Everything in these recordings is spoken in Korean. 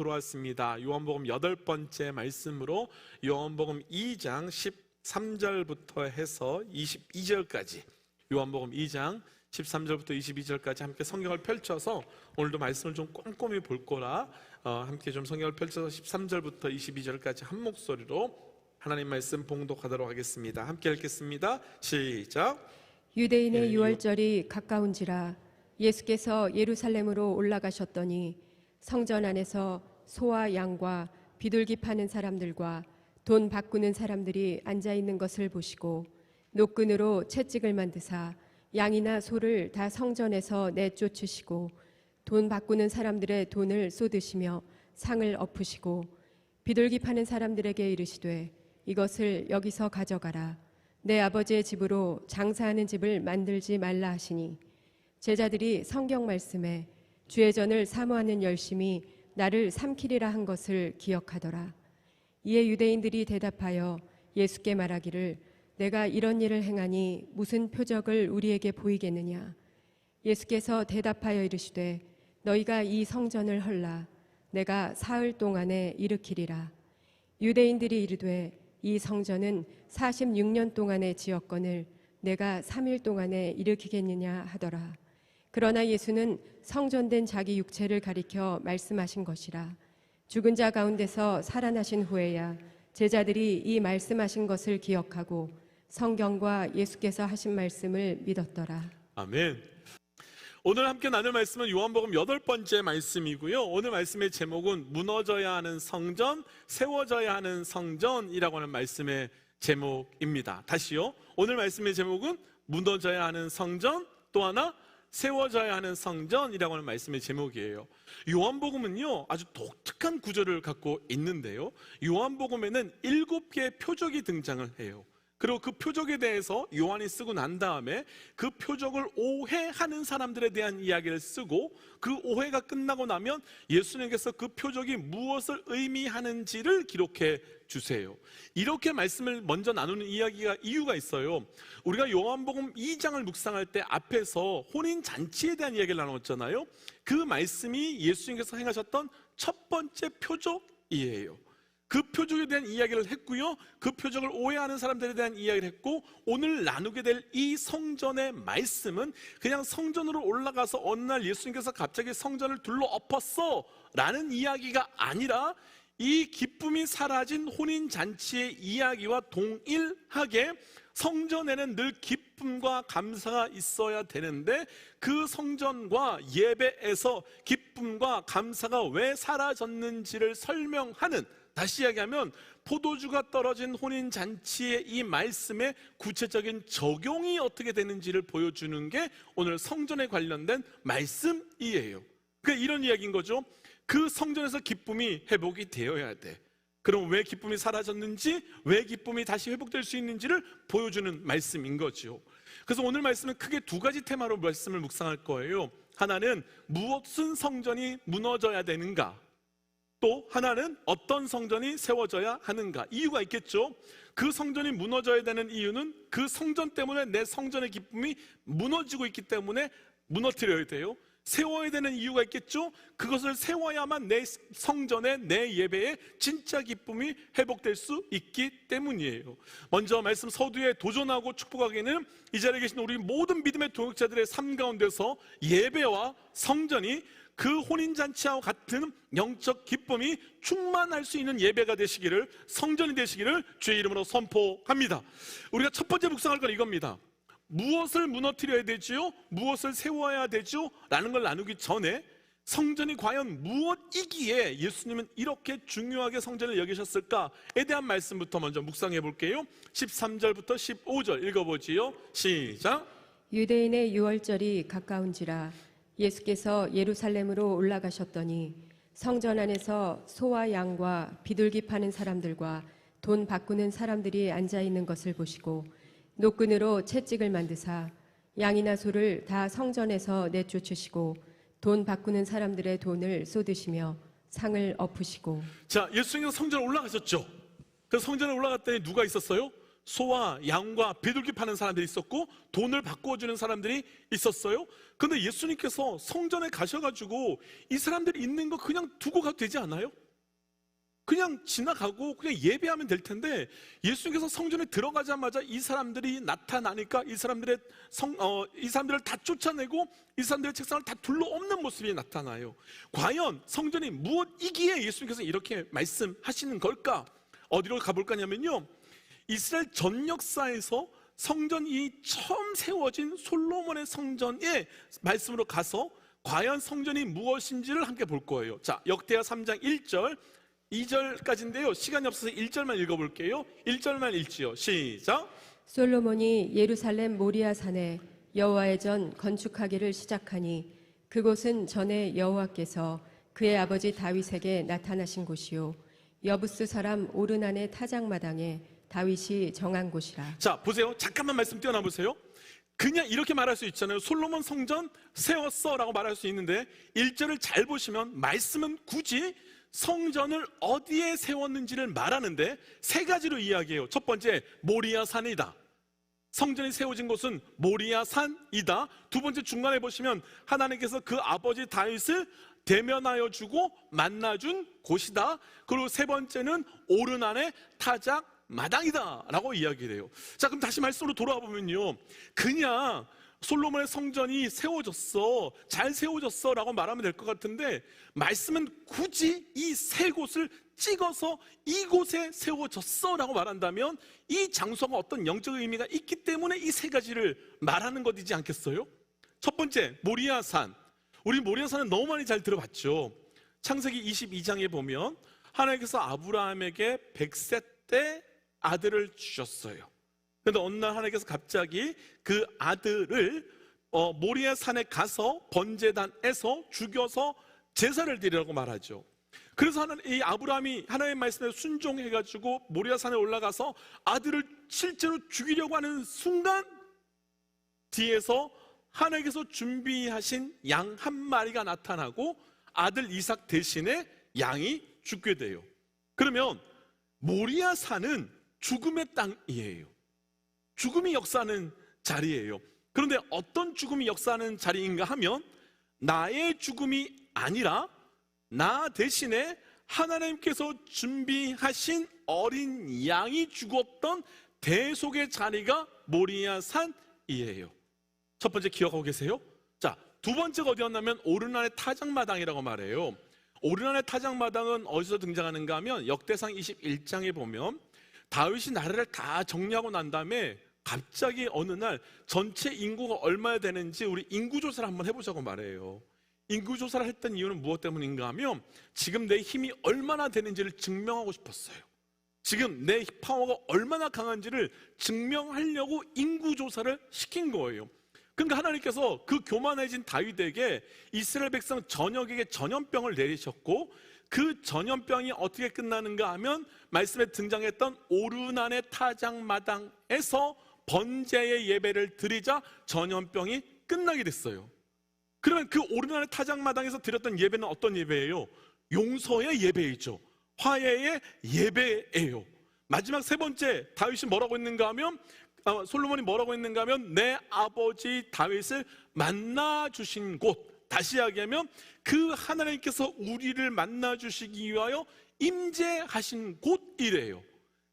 돌아왔습니다. 요한복음 8번째 말씀으로 요한복음 2장 13절부터 해서 22절까지, 요한복음 2장 13절부터 22절까지 함께 성경을 펼쳐서 오늘도 말씀을 좀 꼼꼼히 볼 거라 함께 좀 성경을 펼쳐서 13절부터 22절까지 한 목소리로 하나님 말씀 봉독하도록 하겠습니다. 함께 읽겠습니다. 시작. 유대인의 유월절이 가까운지라 예수께서 예루살렘으로 올라가셨더니 성전 안에서 소와 양과 비둘기 파는 사람들과 돈 바꾸는 사람들이 앉아 있는 것을 보시고 노끈으로 채찍을 만드사 양이나 소를 다 성전에서 내쫓으시고 돈 바꾸는 사람들의 돈을 쏟으시며 상을 엎으시고 비둘기 파는 사람들에게 이르시되 이것을 여기서 가져가라. 내 아버지의 집으로 장사하는 집을 만들지 말라 하시니 제자들이 성경 말씀에 주의 전을 사모하는 열심이 나를 삼키리라 한 것을 기억하더라. 이에 유대인들이 대답하여 예수께 말하기를 내가 이런 일을 행하니 무슨 표적을 우리에게 보이겠느냐. 예수께서 대답하여 이르시되 너희가 이 성전을 헐라. 내가 사흘 동안에 일으키리라. 유대인들이 이르되 이 성전은 46년 동안에 지었거늘 내가 3일 동안에 일으키겠느냐 하더라. 그러나 예수는 성전된 자기 육체를 가리켜 말씀하신 것이라. 죽은 자 가운데서 살아나신 후에야 제자들이 이 말씀하신 것을 기억하고 성경과 예수께서 하신 말씀을 믿었더라. 아멘. 오늘 함께 나눌 말씀은 요한복음 8번째 말씀이고요. 오늘 말씀의 제목은 무너져야 하는 성전, 세워져야 하는 성전이라고 하는 말씀의 제목입니다. 다시요. 오늘 말씀의 제목은 무너져야 하는 성전, 또 하나 세워져야 하는 성전이라고 하는 말씀의 제목이에요. 요한복음은요 아주 독특한 구조를 갖고 있는데요, 요한복음에는 7개의 표적이 등장을 해요. 그리고 그 표적에 대해서 요한이 쓰고 난 다음에 그 표적을 오해하는 사람들에 대한 이야기를 쓰고, 그 오해가 끝나고 나면 예수님께서 그 표적이 무엇을 의미하는지를 기록해 주세요. 이렇게 말씀을 먼저 나누는 이유가 있어요. 우리가 요한복음 2장을 묵상할 때 앞에서 혼인잔치에 대한 이야기를 나눴잖아요. 그 말씀이 예수님께서 행하셨던 첫 번째 표적이에요. 그 표적에 대한 이야기를 했고요, 그 표적을 오해하는 사람들에 대한 이야기를 했고, 오늘 나누게 될 이 성전의 말씀은 그냥 성전으로 올라가서 어느 날 예수님께서 갑자기 성전을 둘러엎었어 라는 이야기가 아니라 이 기쁨이 사라진 혼인잔치의 이야기와 동일하게 성전에는 늘 기쁨과 감사가 있어야 되는데, 그 성전과 예배에서 기쁨과 감사가 왜 사라졌는지를 설명하는, 다시 이야기하면 포도주가 떨어진 혼인잔치의 이 말씀의 구체적인 적용이 어떻게 되는지를 보여주는 게 오늘 성전에 관련된 말씀이에요. 그러니까 이런 이야기인 거죠. 그 성전에서 기쁨이 회복이 되어야 돼. 그럼 왜 기쁨이 사라졌는지, 왜 기쁨이 다시 회복될 수 있는지를 보여주는 말씀인 거죠. 그래서 오늘 말씀은 크게 두 가지 테마로 말씀을 묵상할 거예요. 하나는 무엇은 성전이 무너져야 되는가, 또 하나는 어떤 성전이 세워져야 하는가. 이유가 있겠죠. 그 성전이 무너져야 되는 이유는 그 성전 때문에 내 성전의 기쁨이 무너지고 있기 때문에 무너뜨려야 돼요. 세워야 되는 이유가 있겠죠. 그것을 세워야만 내 성전에, 내 예배에 진짜 기쁨이 회복될 수 있기 때문이에요. 먼저 말씀 서두에 도전하고 축복하기는 이 자리에 계신 우리 모든 믿음의 동역자들의 삶 가운데서 예배와 성전이 그 혼인잔치와 같은 영적 기쁨이 충만할 수 있는 예배가 되시기를, 성전이 되시기를 주의 이름으로 선포합니다. 우리가 첫 번째 묵상할 건 이겁니다. 무엇을 무너뜨려야 되지요? 무엇을 세워야 되죠? 라는 걸 나누기 전에 성전이 과연 무엇이기에 예수님은 이렇게 중요하게 성전을 여기셨을까에 대한 말씀부터 먼저 묵상해 볼게요. 13절부터 15절 읽어보지요. 시작. 유대인의 유월절이 가까운지라 예수께서 예루살렘으로 올라가셨더니 성전 안에서 소와 양과 비둘기 파는 사람들과 돈 바꾸는 사람들이 앉아 있는 것을 보시고 노끈으로 채찍을 만드사 양이나 소를 다 성전에서 내쫓으시고 돈 바꾸는 사람들의 돈을 쏟으시며 상을 엎으시고. 자, 예수님께서 성전에 올라가셨죠. 그래서 성전에 올라갔더니 누가 있었어요? 소와 양과 비둘기 파는 사람들이 있었고 돈을 바꿔주는 사람들이 있었어요. 그런데 예수님께서 성전에 가셔가지고 이 사람들이 있는 거 그냥 두고 가도 되지 않아요? 그냥 지나가고 그냥 예배하면 될 텐데 예수님께서 성전에 들어가자마자 이 사람들이 나타나니까 이 사람들을 다 쫓아내고 이 사람들의 책상을 다 둘러엎는 모습이 나타나요. 과연 성전이 무엇이기에 예수님께서 이렇게 말씀하시는 걸까? 어디로 가볼까냐면요, 이스라엘 전 역사에서 성전이 처음 세워진 솔로몬의 성전의 말씀으로 가서 과연 성전이 무엇인지를 함께 볼 거예요. 자, 역대하 3장 1절 2절까지인데요 시간이 없어서 1절만 읽어볼게요. 1절만 읽지요. 시작. 솔로몬이 예루살렘 모리아 산에 여호와의 전 건축하기를 시작하니 그곳은 전에 여호와께서 그의 아버지 다윗에게 나타나신 곳이요 여부스 사람 오르난의 타작마당에 다윗이 정한 곳이라. 자, 보세요. 잠깐만 말씀 띄어나 보세요. 그냥 이렇게 말할 수 있잖아요. 솔로몬 성전 세웠어 라고 말할 수 있는데 1절을 잘 보시면 말씀은 굳이 성전을 어디에 세웠는지를 말하는데 세 가지로 이야기해요. 첫 번째, 모리아 산이다. 성전이 세워진 곳은 모리아 산이다. 두 번째, 중간에 보시면 하나님께서 그 아버지 다윗을 대면하여 주고 만나준 곳이다. 그리고 세 번째는 오르난의 타작 마당이다 라고 이야기를 해요. 자, 그럼 다시 말씀으로 돌아와 보면요, 그냥 솔로몬의 성전이 세워졌어, 잘 세워졌어 라고 말하면 될 것 같은데 말씀은 굳이 이 세 곳을 찍어서 이곳에 세워졌어 라고 말한다면 이 장소가 어떤 영적 의미가 있기 때문에 이 세 가지를 말하는 것이지 않겠어요? 첫 번째, 모리아산. 우리 모리아산은 너무 많이 잘 들어봤죠. 창세기 22장에 보면 하나님께서 아브라함에게 100세 때 아들을 주셨어요. 그런데 어느 날 하나님께서 갑자기 그 아들을 모리아 산에 가서 번제단에서 죽여서 제사를 드리라고 말하죠. 그래서 이 아브라함이 하나님의 말씀에 순종해가지고 모리아 산에 올라가서 아들을 실제로 죽이려고 하는 순간 뒤에서 하나님께서 준비하신 양 한 마리가 나타나고 아들 이삭 대신에 양이 죽게 돼요. 그러면 모리아 산은 죽음의 땅이에요. 죽음이 역사하는 자리예요. 그런데 어떤 죽음이 역사하는 자리인가 하면 나의 죽음이 아니라 나 대신에 하나님께서 준비하신 어린 양이 죽었던 대속의 자리가 모리아 산이에요. 첫 번째 기억하고 계세요? 자, 두 번째가 어디였냐면 오르난의 타작마당이라고 말해요. 오르난의 타작마당은 어디서 등장하는가 하면 역대상 21장에 보면 다윗이 나라를 다 정리하고 난 다음에 갑자기 어느 날 전체 인구가 얼마나 되는지 우리 인구조사를 한번 해보자고 말해요. 인구조사를 했던 이유는 무엇 때문인가 하면 지금 내 힘이 얼마나 되는지를 증명하고 싶었어요. 지금 내 파워가 얼마나 강한지를 증명하려고 인구조사를 시킨 거예요. 그러니까 하나님께서 그 교만해진 다윗에게 이스라엘 백성 전역에게 전염병을 내리셨고 그 전염병이 어떻게 끝나는가 하면 말씀에 등장했던 오르난의 타작마당에서 번제의 예배를 드리자 전염병이 끝나게 됐어요. 그러면 그 오르난의 타작마당에서 드렸던 예배는 어떤 예배예요? 용서의 예배이죠. 화해의 예배예요. 마지막 세 번째 다윗이 뭐라고 했는가 하면 솔로몬이 뭐라고 했는가 하면 내 아버지 다윗을 만나 주신 곳, 다시 이야기하면 그 하나님께서 우리를 만나 주시기 위하여 임재하신 곳이래요.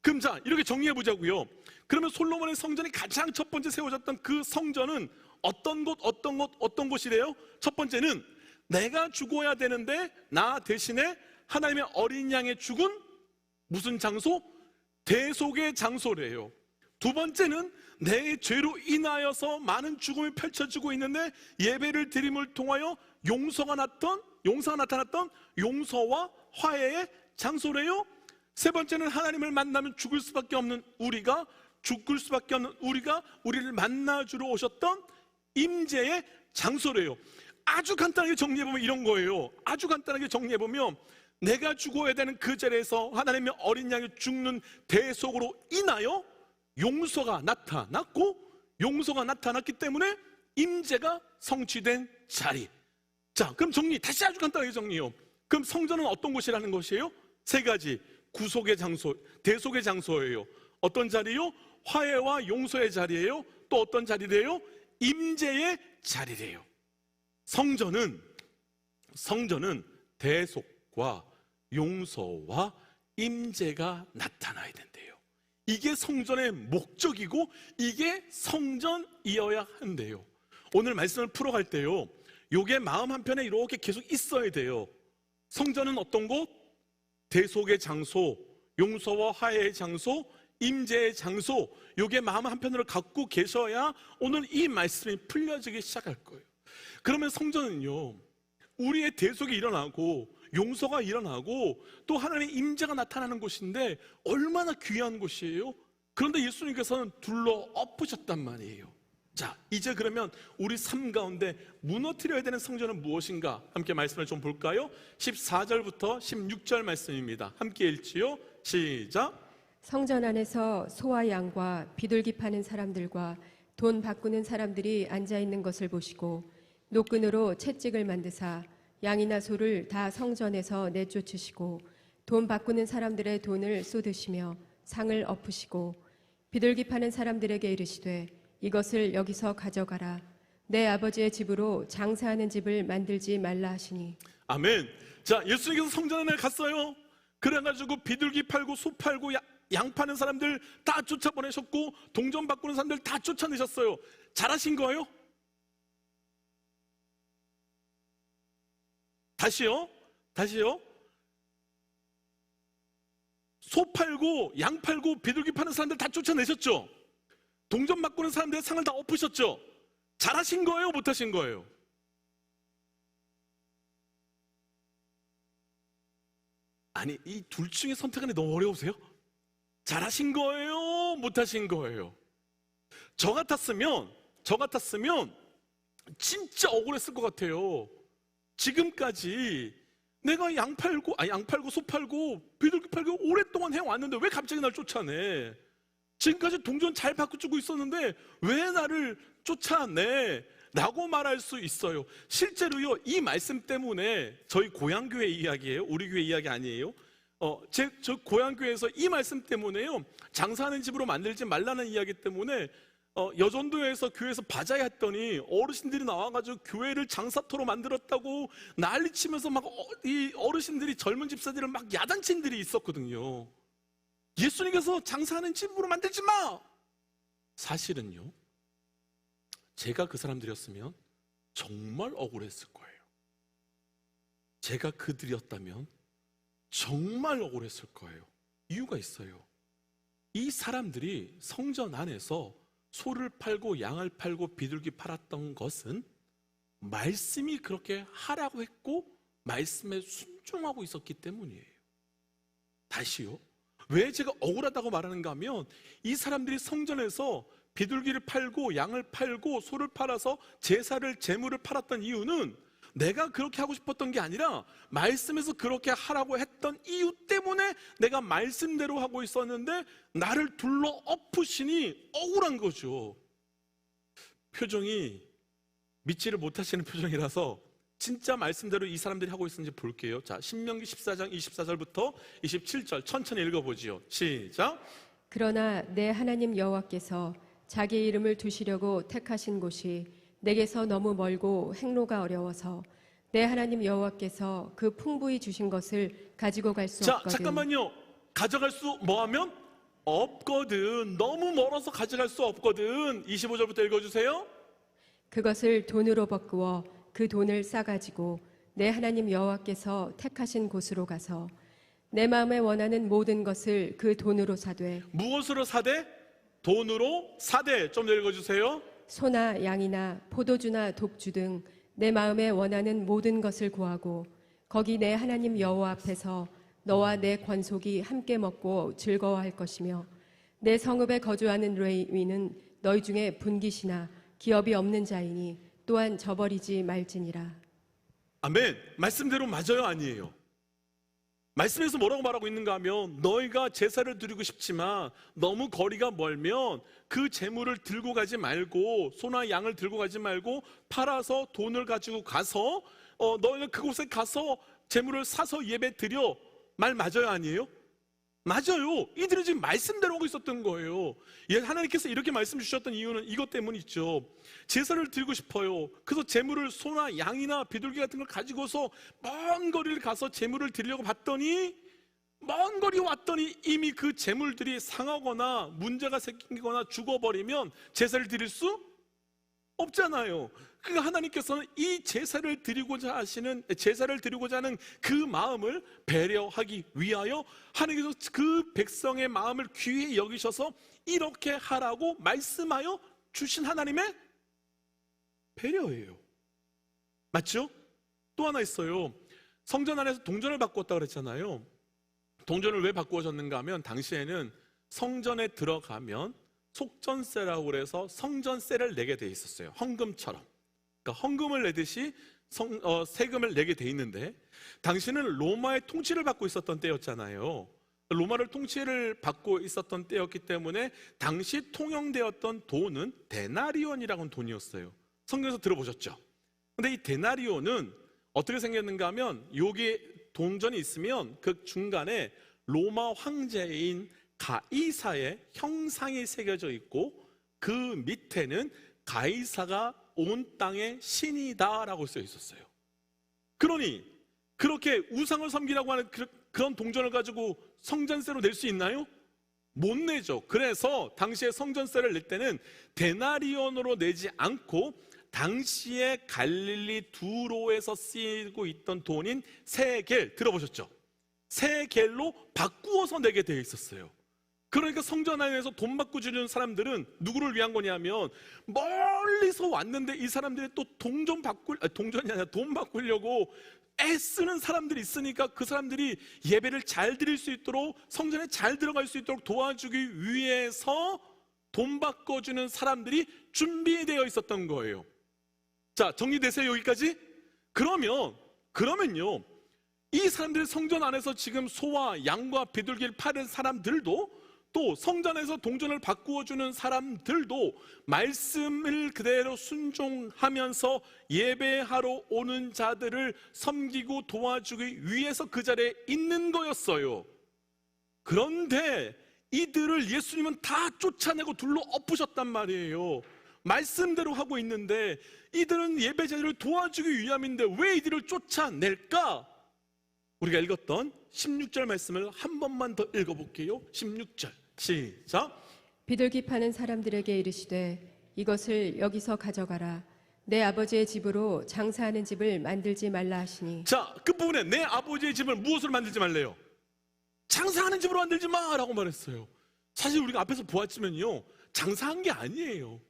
그럼 자, 이렇게 정리해 보자고요. 그러면 솔로몬의 성전이 가장 첫 번째 세워졌던 그 성전은 어떤 곳이래요? 첫 번째는 내가 죽어야 되는데 나 대신에 하나님의 어린 양의 죽은 무슨 장소? 대속의 장소래요. 두 번째는 내 죄로 인하여서 많은 죽음이 펼쳐지고 있는데 예배를 드림을 통하여 용서가 나타났던 용서와 화해의 장소래요. 세 번째는 하나님을 만나면 죽을 수밖에 없는 우리가 우리를 만나주러 오셨던 임재의 장소래요. 아주 간단하게 정리해보면 이런 거예요. 아주 간단하게 정리해보면 내가 죽어야 되는 그 자리에서 하나님의 어린 양이 죽는 대속으로 인하여 용서가 나타났고 용서가 나타났기 때문에 임재가 성취된 자리. 자, 그럼 다시 아주 간단하게 정리해요. 그럼 성전은 어떤 곳이라는 것이에요? 세 가지. 구속의 장소, 대속의 장소예요. 어떤 자리요? 화해와 용서의 자리예요. 또 어떤 자리래요? 임재의 자리래요. 성전은 대속과 용서와 임재가 나타나야 된대요. 이게 성전의 목적이고 이게 성전이어야 한대요. 오늘 말씀을 풀어갈 때요, 요게 마음 한편에 이렇게 계속 있어야 돼요. 성전은 어떤 곳? 대속의 장소, 용서와 화해의 장소, 임재의 장소, 요게 마음 한편으로 갖고 계셔야 오늘 이 말씀이 풀려지기 시작할 거예요. 그러면 성전은요, 우리의 대속이 일어나고 용서가 일어나고 또 하나님의 임재가 나타나는 곳인데 얼마나 귀한 곳이에요. 그런데 예수님께서는 둘러 엎으셨단 말이에요. 자, 이제 그러면 우리 삶 가운데 무너뜨려야 되는 성전은 무엇인가? 함께 말씀을 좀 볼까요? 14절부터 16절 말씀입니다. 함께 읽지요. 시작. 성전 안에서 소와 양과 비둘기 파는 사람들과 돈 바꾸는 사람들이 앉아 있는 것을 보시고 노끈으로 채찍을 만드사 양이나 소를 다 성전에서 내쫓으시고 돈 바꾸는 사람들의 돈을 쏟으시며 상을 엎으시고 비둘기 파는 사람들에게 이르시되 이것을 여기서 가져가라. 내 아버지의 집으로 장사하는 집을 만들지 말라 하시니. 아멘. 자, 예수님께서 성전 안에 갔어요. 그래가지고 비둘기 팔고 소 팔고 양 파는 사람들 다 쫓아보내셨고 동전 바꾸는 사람들 다 쫓아내셨어요. 잘하신 거예요? 다시요. 소 팔고 양 팔고 비둘기 파는 사람들 다 쫓아내셨죠? 동전 바꾸는 사람들의 상을 다 엎으셨죠? 잘하신 거예요? 못하신 거예요? 아니, 이 둘 중에 선택하기 너무 어려우세요? 잘하신 거예요? 못하신 거예요? 저 같았으면 진짜 억울했을 것 같아요. 지금까지 내가 양 팔고 소 팔고 비둘기 팔고 오랫동안 해왔는데 왜 갑자기 날 쫓아내? 지금까지 동전 잘 바꿔주고 있었는데 왜 나를 쫓아내? 라고 말할 수 있어요. 실제로요, 이 말씀 때문에 저희 고향교회 이야기예요. 우리 교회 이야기 아니에요. 저 고향교회에서 이 말씀 때문에요, 장사하는 집으로 만들지 말라는 이야기 때문에 여전도에서 교회에서 바자회 했더니 어르신들이 나와가지고 교회를 장사터로 만들었다고 난리치면서 막 이 어르신들이 젊은 집사들을 막 야단친 들이 있었거든요. 예수님께서 장사하는 집으로 만들지 마! 사실은요, 제가 그 사람들이었으면 정말 억울했을 거예요. 제가 그들이었다면 정말 억울했을 거예요. 이유가 있어요. 이 사람들이 성전 안에서 소를 팔고 양을 팔고 비둘기 팔았던 것은 말씀이 그렇게 하라고 했고 말씀에 순종하고 있었기 때문이에요. 다시요, 왜 제가 억울하다고 말하는가 하면 이 사람들이 성전에서 비둘기를 팔고 양을 팔고 소를 팔아서 제물을 팔았던 이유는 내가 그렇게 하고 싶었던 게 아니라 말씀에서 그렇게 하라고 했던 이유 때문에 내가 말씀대로 하고 있었는데 나를 둘러 엎으시니 억울한 거죠. 표정이 믿지를 못하시는 표정이라서 진짜 말씀대로 이 사람들이 하고 있었는지 볼게요. 자, 신명기 14장 24절부터 27절 천천히 읽어보지요. 시작. 그러나 내 하나님 여호와께서 자기 이름을 두시려고 택하신 곳이 내게서 너무 멀고 행로가 어려워서 내 하나님 여호와께서 그 풍부히 주신 것을 가지고 갈 수 없거든. 잠깐만요. 가져갈 수 뭐하면? 없거든. 너무 멀어서 가져갈 수 없거든. 25절부터 읽어주세요. 그것을 돈으로 바꾸어 그 돈을 싸가지고 내 하나님 여호와께서 택하신 곳으로 가서 내 마음에 원하는 모든 것을 그 돈으로 사되. 무엇으로 사되? 돈으로 사되. 좀 더 읽어주세요. 소나 양이나 포도주나 독주 등 내 마음에 원하는 모든 것을 구하고 거기 내 하나님 여호와 앞에서 너와 내 권속이 함께 먹고 즐거워할 것이며 내 성읍에 거주하는 레위인은 너희 중에 분깃이나 기업이 없는 자이니 또한 저버리지 말지니라. 아멘. 말씀대로 맞아요, 아니에요? 말씀에서 뭐라고 말하고 있는가 하면 너희가 제사를 드리고 싶지만 너무 거리가 멀면 그 제물을 들고 가지 말고 소나 양을 들고 가지 말고 팔아서 돈을 가지고 가서 너희가 그곳에 가서 제물을 사서 예배 드려. 말 맞아요, 아니에요? 맞아요. 이들은 지금 말씀대로 하고 있었던 거예요. 하나님께서 이렇게 말씀 주셨던 이유는 이것 때문이죠. 제사를 드리고 싶어요. 그래서 제물을 소나 양이나 비둘기 같은 걸 가지고서 먼 거리를 가서 제물을 드리려고 봤더니, 먼 거리 왔더니 이미 그 제물들이 상하거나 문제가 생기거나 죽어버리면 제사를 드릴 수 없잖아요. 그러니까 하나님께서는 이 제사를 드리고자 하는 그 마음을 배려하기 위하여 하나님께서 그 백성의 마음을 귀히 여기셔서 이렇게 하라고 말씀하여 주신 하나님의 배려예요. 맞죠? 또 하나 있어요. 성전 안에서 동전을 바꾸었다 그랬잖아요. 동전을 왜 바꾸어졌는가 하면 당시에는 성전에 들어가면 속전세라고 그래서 성전세를 내게 돼 있었어요. 헌금처럼. 그러니까 헌금을 내듯이 세금을 내게 돼 있는데, 당시는 로마의 통치를 받고 있었던 때였잖아요. 로마를 통치를 받고 있었던 때였기 때문에 당시 통용되었던 돈은 데나리온이라는 돈이었어요. 성경에서 들어보셨죠? 근데 이 데나리온은 어떻게 생겼는가 하면, 여기 동전이 있으면 그 중간에 로마 황제인 가이사의 형상이 새겨져 있고, 그 밑에는 가이사가 온 땅의 신이다라고 써 있었어요. 그러니 그렇게 우상을 섬기라고 하는 그런 동전을 가지고 성전세로 낼 수 있나요? 못 내죠. 그래서 당시에 성전세를 낼 때는 데나리온으로 내지 않고 당시에 갈릴리 두로에서 쓰이고 있던 돈인 세겔, 들어보셨죠? 세겔로 바꾸어서 내게 되어 있었어요. 그러니까 성전 안에서 돈 받고 주는 사람들은 누구를 위한 거냐면, 멀리서 왔는데 이 사람들이 또 동전이 아니라 돈 바꾸려고 애쓰는 사람들이 있으니까 그 사람들이 예배를 잘 드릴 수 있도록, 성전에 잘 들어갈 수 있도록 도와주기 위해서 돈 바꿔주는 사람들이 준비되어 있었던 거예요. 자, 정리되세요? 여기까지? 그러면요, 이 사람들이 성전 안에서 지금 소와 양과 비둘기를 파는 사람들도, 또 성전에서 동전을 바꾸어 주는 사람들도 말씀을 그대로 순종하면서 예배하러 오는 자들을 섬기고 도와주기 위해서 그 자리에 있는 거였어요. 그런데 이들을 예수님은 다 쫓아내고 둘러 엎으셨단 말이에요. 말씀대로 하고 있는데 이들은 예배자들을 도와주기 위함인데 왜 이들을 쫓아낼까? 우리가 읽었던 16절 말씀을 한 번만 더 읽어볼게요. 16절 시작. 비둘기 파는 사람들에게 이르시되 이것을 여기서 가져가라. 내 아버지의 집으로 장사하는 집을 만들지 말라 하시니. 자, 끝부분에 내 아버지의 집을 무엇으로 만들지 말래요? 장사하는 집으로 만들지 마라고 말했어요. 사실 우리가 앞에서 보았지만요, 장사한 게 아니에요.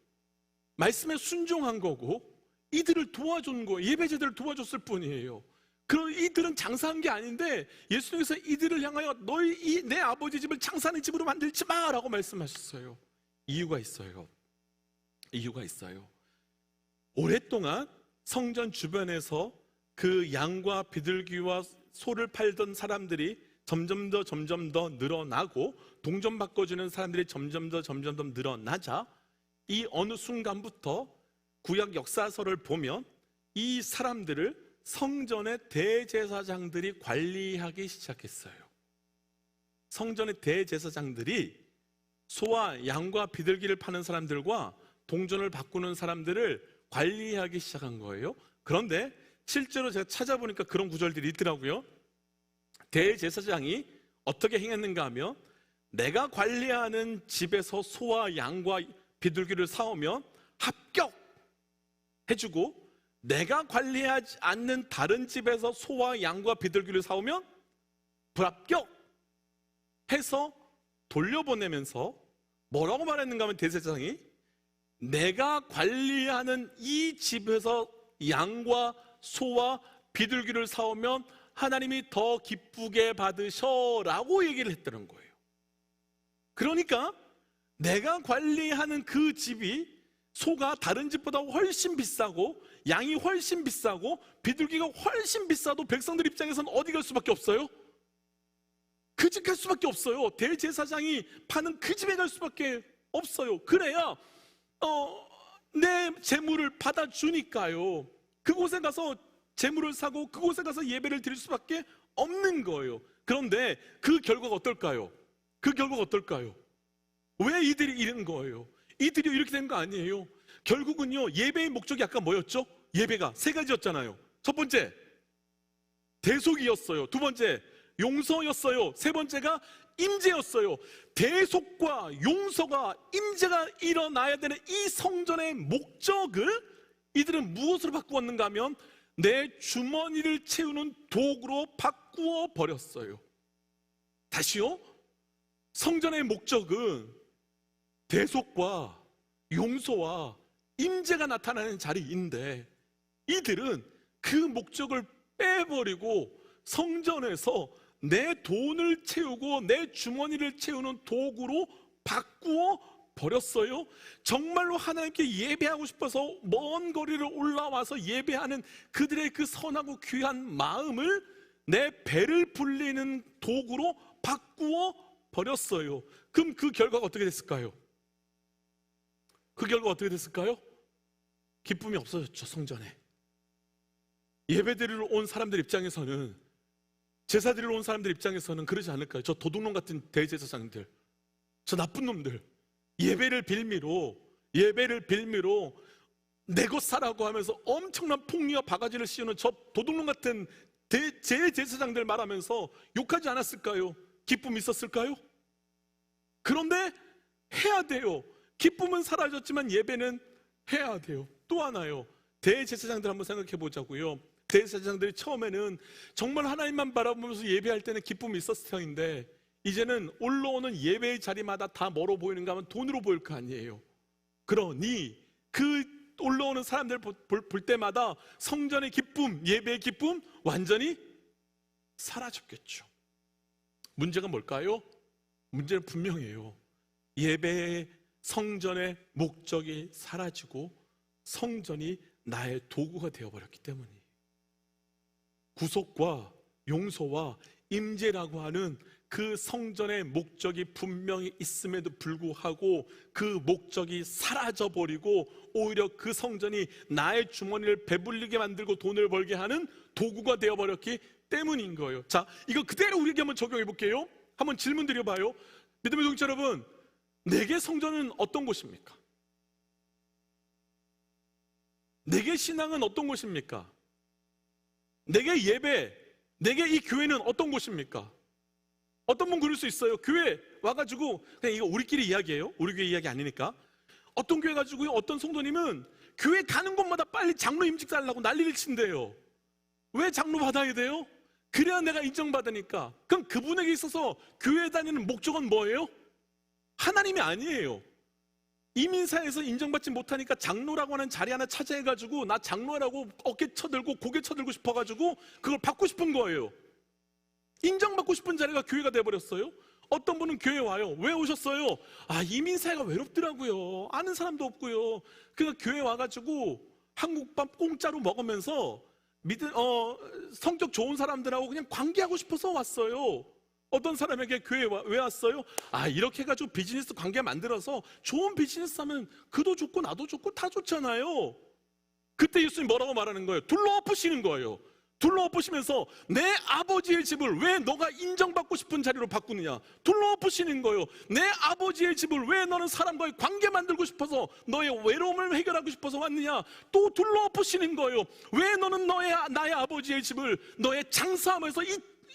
말씀에 순종한 거고 이들을 도와준 거예요. 예배자들을 도와줬을 뿐이에요. 그럼 이들은 장사한 게 아닌데 예수님께서 이들을 향하여 너희 내 아버지 집을 장사하는 집으로 만들지 마라고 말씀하셨어요. 이유가 있어요. 오랫동안 성전 주변에서 그 양과 비둘기와 소를 팔던 사람들이 점점 더 늘어나고, 동전 바꿔주는 사람들이 점점 더 늘어나자 이 어느 순간부터 구약 역사서를 보면 이 사람들을 성전의 대제사장들이 관리하기 시작했어요. 성전의 대제사장들이 소와 양과 비둘기를 파는 사람들과 동전을 바꾸는 사람들을 관리하기 시작한 거예요. 그런데 실제로 제가 찾아보니까 그런 구절들이 있더라고요. 대제사장이 어떻게 행했는가 하면, 내가 관리하는 집에서 소와 양과 비둘기를 사오면 합격해주고, 내가 관리하지 않는 다른 집에서 소와 양과 비둘기를 사오면 불합격 해서 돌려보내면서 뭐라고 말했는가 하면, 대제사장이 내가 관리하는 이 집에서 양과 소와 비둘기를 사오면 하나님이 더 기쁘게 받으셔라고 얘기를 했다는 거예요. 그러니까 내가 관리하는 그 집이 소가 다른 집보다 훨씬 비싸고 양이 훨씬 비싸고 비둘기가 훨씬 비싸도 백성들 입장에서는 어디 갈 수밖에 없어요? 그 집 갈 수밖에 없어요. 대제사장이 파는 그 집에 갈 수밖에 없어요. 그래야 내 재물을 받아주니까요. 그곳에 가서 재물을 사고 그곳에 가서 예배를 드릴 수밖에 없는 거예요. 그런데 그 결과가 어떨까요? 그 결과가 어떨까요? 왜 이들이 이런 거예요? 이들이 이렇게 된 거 아니에요. 결국은요, 예배의 목적이 아까 뭐였죠? 예배가 세 가지였잖아요. 첫 번째, 대속이었어요. 두 번째, 용서였어요. 세 번째가 임재였어요. 대속과 용서가, 임재가 일어나야 되는 이 성전의 목적을 이들은 무엇으로 바꾸었는가 하면 내 주머니를 채우는 도구로 바꾸어 버렸어요. 다시요, 성전의 목적은 대속과 용서와 임재가 나타나는 자리인데 이들은 그 목적을 빼버리고 성전에서 내 돈을 채우고 내 주머니를 채우는 도구로 바꾸어 버렸어요. 정말로 하나님께 예배하고 싶어서 먼 거리를 올라와서 예배하는 그들의 그 선하고 귀한 마음을 내 배를 불리는 도구로 바꾸어 버렸어요. 그럼 그 결과가 어떻게 됐을까요? 그 결과가 어떻게 됐을까요? 기쁨이 없어졌죠. 성전에 예배드리러 온 사람들 입장에서는, 제사 드리러 온 사람들 입장에서는 그러지 않을까요? 저 도둑놈 같은 대제사장들, 저 나쁜 놈들, 예배를 빌미로 내 것 사라고 하면서 엄청난 폭리와 바가지를 씌우는 저 도둑놈 같은 제사장들 말하면서 욕하지 않았을까요? 기쁨이 있었을까요? 그런데 해야 돼요. 기쁨은 사라졌지만 예배는 해야 돼요. 또 하나요, 대제사장들 한번 생각해 보자고요. 대제사장들이 처음에는 정말 하나님만 바라보면서 예배할 때는 기쁨이 있었을 터인데 이제는 올라오는 예배의 자리마다 다 멀어 보이는가 하면 돈으로 보일 거 아니에요. 그러니 그 올라오는 사람들 볼 때마다 성전의 기쁨, 예배의 기쁨 완전히 사라졌겠죠. 문제가 뭘까요? 문제는 분명해요. 예배의 성전의 목적이 사라지고 성전이 나의 도구가 되어버렸기 때문이에요. 구속과 용서와 임재라고 하는 그 성전의 목적이 분명히 있음에도 불구하고 그 목적이 사라져버리고 오히려 그 성전이 나의 주머니를 배불리게 만들고 돈을 벌게 하는 도구가 되어버렸기 때문인 거예요. 자, 이거 그대로 우리에게 한번 적용해 볼게요. 한번 질문 드려봐요. 믿음의 동지 여러분, 내게 성전은 어떤 곳입니까? 내게 신앙은 어떤 곳입니까? 내게 예배, 내게 이 교회는 어떤 곳입니까? 어떤 분 그럴 수 있어요. 교회 와가지고, 그냥 이거 우리끼리 이야기예요. 우리 교회 이야기 아니니까. 어떤 교회 가지고요, 어떤 성도님은 교회 가는 곳마다 빨리 장로 임직 달라고 난리를 친대요. 왜 장로 받아야 돼요? 그래야 내가 인정받으니까. 그럼 그분에게 있어서 교회 다니는 목적은 뭐예요? 하나님이 아니에요. 이민사에서 인정받지 못하니까 장로라고 하는 자리 하나 차지해가지고 나 장로라고 어깨 쳐들고 고개 쳐들고 싶어가지고 그걸 받고 싶은 거예요. 인정받고 싶은 자리가 교회가 돼버렸어요. 어떤 분은 교회 와요. 왜 오셨어요? 아, 이민사회가 외롭더라고요. 아는 사람도 없고요. 그러니까 교회 와가지고 한국밥 공짜로 먹으면서 성격 좋은 사람들하고 그냥 관계하고 싶어서 왔어요. 어떤 사람에게 교회에 왜 왔어요? 아, 이렇게 해가지고 비즈니스 관계 만들어서 좋은 비즈니스 하면 그도 좋고 나도 좋고 다 좋잖아요. 그때 예수님 뭐라고 말하는 거예요? 둘러엎으시는 거예요. 둘러엎으시면서 내 아버지의 집을 왜 너가 인정받고 싶은 자리로 바꾸느냐? 둘러엎으시는 거예요. 내 아버지의 집을 왜 너는 사람과의 관계 만들고 싶어서 너의 외로움을 해결하고 싶어서 왔느냐? 또 둘러엎으시는 거예요. 왜 너는 나의 아버지의 집을 너의 장사하면서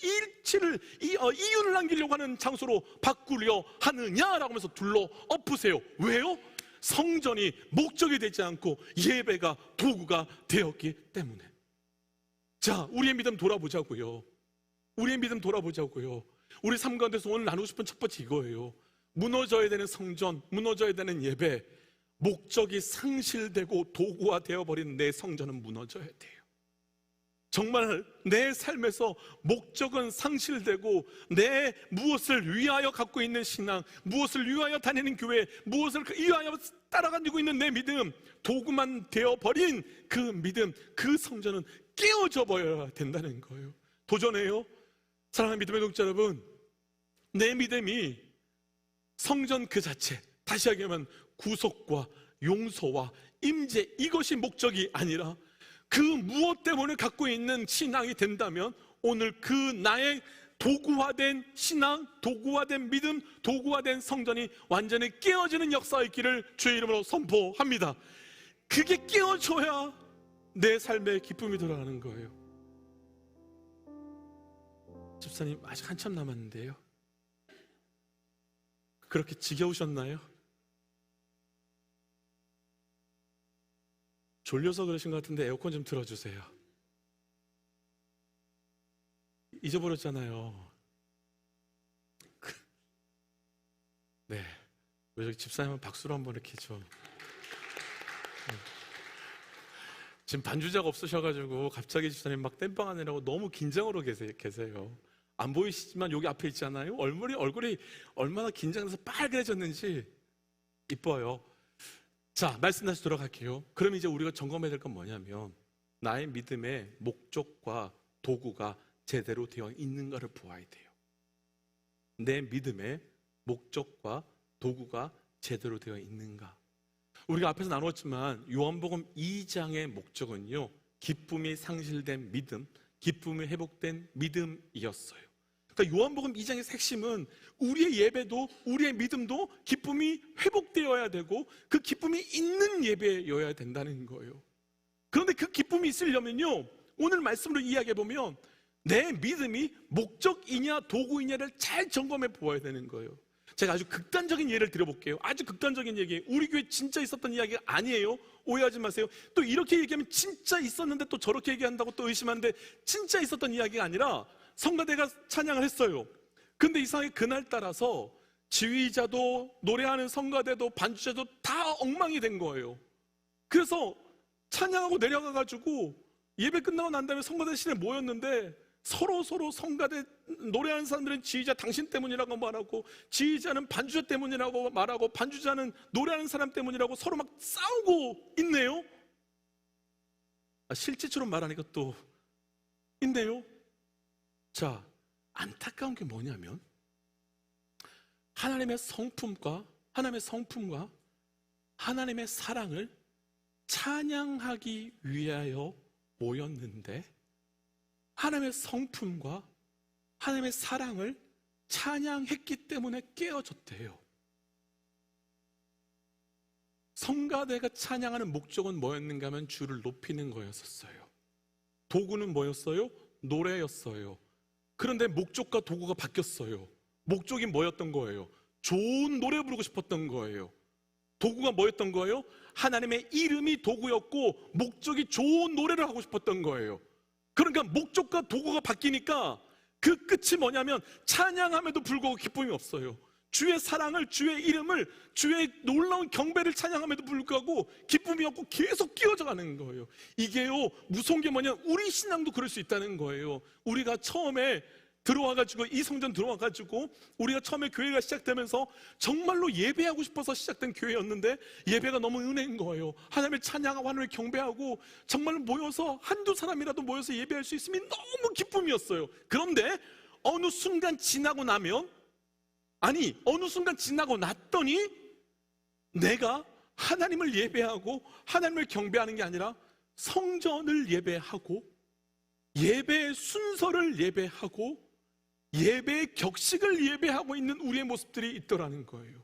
이윤을 남기려고 하는 장소로 바꾸려 하느냐라고 하면서 둘러엎으세요. 왜요? 성전이 목적이 되지 않고 예배가 도구가 되었기 때문에. 자, 우리의 믿음 돌아보자고요. 우리의 믿음 돌아보자고요. 우리 삶 가운데서 오늘 나누고 싶은 첫 번째 이거예요. 무너져야 되는 성전, 무너져야 되는 예배, 목적이 상실되고 도구화 되어버린 내 성전은 무너져야 돼요. 정말 내 삶에서 목적은 상실되고 내 무엇을 위하여 갖고 있는 신앙, 무엇을 위하여 다니는 교회, 무엇을 위하여 따라가지고 있는 내 믿음, 도구만 되어버린 그 믿음, 그 성전은 깨어져 버려야 된다는 거예요. 도전해요. 사랑하는 믿음의 동지 여러분, 내 믿음이 성전 그 자체, 다시 얘기하면 구속과 용서와 임재, 이것이 목적이 아니라 그 무엇 때문에 갖고 있는 신앙이 된다면 오늘 그 나의 도구화된 신앙, 도구화된 믿음, 도구화된 성전이 완전히 깨어지는 역사가 있기를 주의 이름으로 선포합니다. 그게 깨어져야 내 삶에 기쁨이 돌아가는 거예요. 집사님, 아직 한참 남았는데요. 그렇게 지겨우셨나요? 졸려서 그러신 것 같은데 에어컨 좀 틀어주세요. 잊어버렸잖아요. 네, 왜 저기 집사님은 박수로 한번 이렇게 좀. 지금 반주자가 없으셔가지고 갑자기 집사님 막 땜빵 하느라고 너무 긴장으로 계세요. 안 보이시지만 여기 앞에 있잖아요. 얼굴이 얼마나 긴장돼서 빨개졌는지 이뻐요. 자, 말씀 다시 돌아갈게요. 그럼 이제 우리가 점검해야 될 건 뭐냐면 나의 믿음의 목적과 도구가 제대로 되어 있는가를 보아야 돼요. 내 믿음의 목적과 도구가 제대로 되어 있는가. 우리가 앞에서 나눴지만 요한복음 2장의 목적은요, 기쁨이 상실된 믿음, 기쁨이 회복된 믿음이었어요. 그러니까 요한복음 2장의 핵심은 우리의 예배도 우리의 믿음도 기쁨이 회복되어야 되고 그 기쁨이 있는 예배여야 된다는 거예요. 그런데 그 기쁨이 있으려면요, 오늘 말씀으로 이야기해 보면 내 믿음이 목적이냐 도구이냐를 잘 점검해 보아야 되는 거예요. 제가 아주 극단적인 예를 들어볼게요. 아주 극단적인 얘기예요. 우리 교회 진짜 있었던 이야기가 아니에요. 오해하지 마세요. 또 이렇게 얘기하면 진짜 있었는데 또 저렇게 얘기한다고 또 의심하는데 진짜 있었던 이야기가 아니라 성가대가 찬양을 했어요. 근데 이상하게 그날 따라서 지휘자도 노래하는 성가대도 반주자도 다 엉망이 된 거예요. 그래서 찬양하고 내려가가지고 예배 끝나고 난 다음에 성가대실에 모였는데 서로 성가대 노래하는 사람들은 지휘자 당신 때문이라고 말하고, 지휘자는 반주자 때문이라고 말하고, 반주자는 노래하는 사람 때문이라고 서로 막 싸우고 있네요. 실제처럼 말하니까 또 있네요. 자, 안타까운 게 뭐냐면 하나님의 성품과 하나님의 사랑을 찬양하기 위하여 모였는데 하나님의 성품과 하나님의 사랑을 찬양했기 때문에 깨어졌대요. 성가대가 찬양하는 목적은 뭐였는가 하면 주를 높이는 거였었어요. 도구는 뭐였어요? 노래였어요. 그런데 목적과 도구가 바뀌었어요. 목적이 뭐였던 거예요? 좋은 노래 부르고 싶었던 거예요. 도구가 뭐였던 거예요? 하나님의 이름이 도구였고 목적이 좋은 노래를 하고 싶었던 거예요. 그러니까 목적과 도구가 바뀌니까 그 끝이 뭐냐면 찬양함에도 불구하고 기쁨이 없어요. 주의 사랑을, 주의 이름을, 주의 놀라운 경배를 찬양함에도 불구하고 기쁨이 없고 계속 끼어져 가는 거예요. 이게요, 무서운 게 뭐냐, 우리 신앙도 그럴 수 있다는 거예요. 우리가 처음에 들어와가지고, 이 성전 들어와가지고 우리가 처음에 교회가 시작되면서 정말로 예배하고 싶어서 시작된 교회였는데 예배가 너무 은혜인 거예요. 하나님을 찬양하고 하나님을 경배하고 정말 모여서 한두 사람이라도 모여서 예배할 수 있으면 너무 기쁨이었어요. 그런데 어느 순간 지나고 났더니 내가 하나님을 예배하고 하나님을 경배하는 게 아니라 성전을 예배하고 예배의 순서를 예배하고 예배의 격식을 예배하고 있는 우리의 모습들이 있더라는 거예요.